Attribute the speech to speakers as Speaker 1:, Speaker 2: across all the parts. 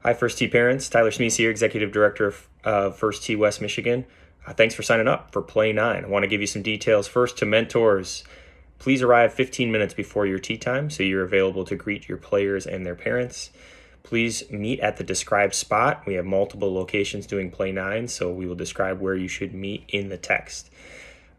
Speaker 1: Hi, First Tee parents. Tyler Smeese here, Executive Director of First Tee West Michigan. Thanks for signing up for Play 9. I want to give you some details. First, to mentors, please arrive 15 minutes before your tee time so you're available to greet your players and their parents. Please meet at the described spot. We have multiple locations doing Play 9, so we will describe where you should meet in the text.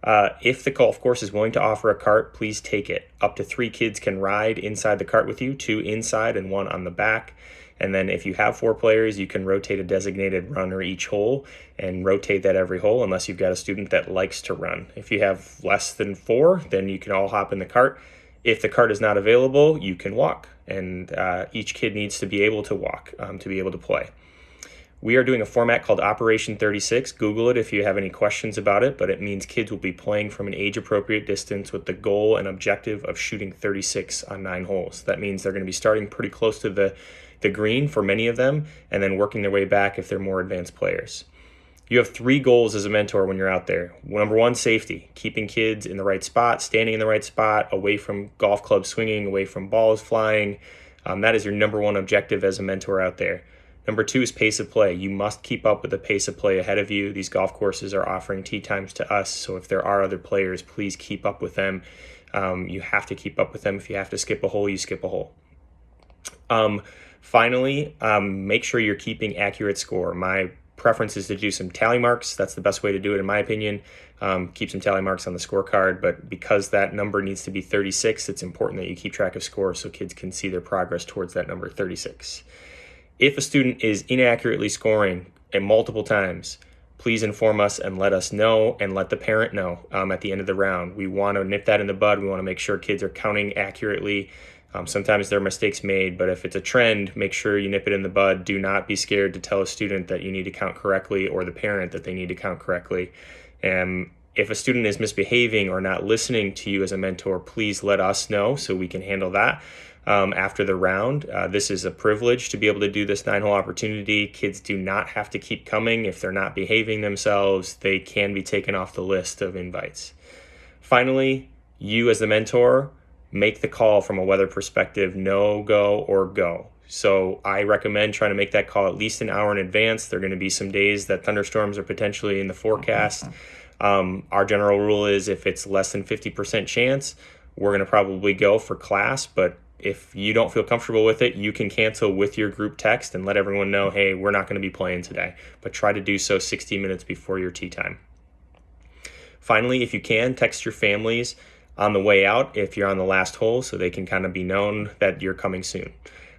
Speaker 1: If the golf course is willing to offer a cart, please take it. Up to 3 kids can ride inside the cart with you, 2 inside and 1 on the back. And then if you have 4 players, you can rotate a designated runner each hole and rotate that every hole unless you've got a student that likes to run. If you have less than 4, then you can all hop in the cart. If the cart is not available, you can walk. And each kid needs to be able to walk to be able to play. We are doing a format called Operation 36. Google it if you have any questions about it, but it means kids will be playing from an age-appropriate distance with the goal and objective of shooting 36 on 9 holes. That means they're going to be starting pretty close to the green for many of them, and then working their way back if they're more advanced players. You have 3 goals as a mentor when you're out there. Number 1, safety, keeping kids in the right spot, standing in the right spot, away from golf clubs swinging, away from balls flying. That is your number 1 objective as a mentor out there. Number 2 is pace of play. You must keep up with the pace of play ahead of you. These golf courses are offering tee times to us, so if there are other players, please keep up with them. You have to keep up with them. If you have to skip a hole, you skip a hole. Finally, make sure you're keeping accurate score. My preference is to do some tally marks. That's the best way to do it, in my opinion. Keep some tally marks on the scorecard, but because that number needs to be 36, it's important that you keep track of score so kids can see their progress towards that number 36. If a student is inaccurately scoring multiple times, please inform us and let us know, and let the parent know at the end of the round. We want to nip that in the bud. We want to make sure kids are counting accurately. Sometimes there are mistakes made, but if it's a trend, make sure you nip it in the bud. Do not be scared to tell a student that you need to count correctly, or the parent that they need to count correctly. If a student is misbehaving or not listening to you as a mentor, please let us know so we can handle that after the round. This is a privilege to be able to do this 9-hole opportunity. Kids do not have to keep coming. If they're not behaving themselves, they can be taken off the list of invites. Finally, you as the mentor, make the call from a weather perspective, no, go, or go. So I recommend trying to make that call at least an hour in advance. There are going to be some days that thunderstorms are potentially in the forecast. Our general rule is if it's less than 50% chance, we're going to probably go for class. But if you don't feel comfortable with it, you can cancel with your group text and let everyone know, hey, we're not going to be playing today. But try to do so 60 minutes before your tee time. Finally, if you can, text your families on the way out if you're on the last hole so they can kind of be known that you're coming soon.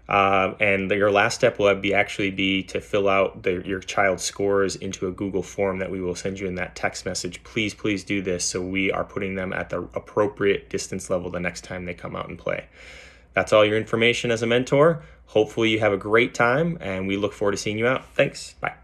Speaker 1: And your last step will actually be to fill out your child's scores into a Google form that we will send you in that text message. Please do this so we are putting them at the appropriate distance level the next time they come out and play. That's all your information as a mentor. Hopefully you have a great time, and we look forward to seeing you out. Thanks. Bye.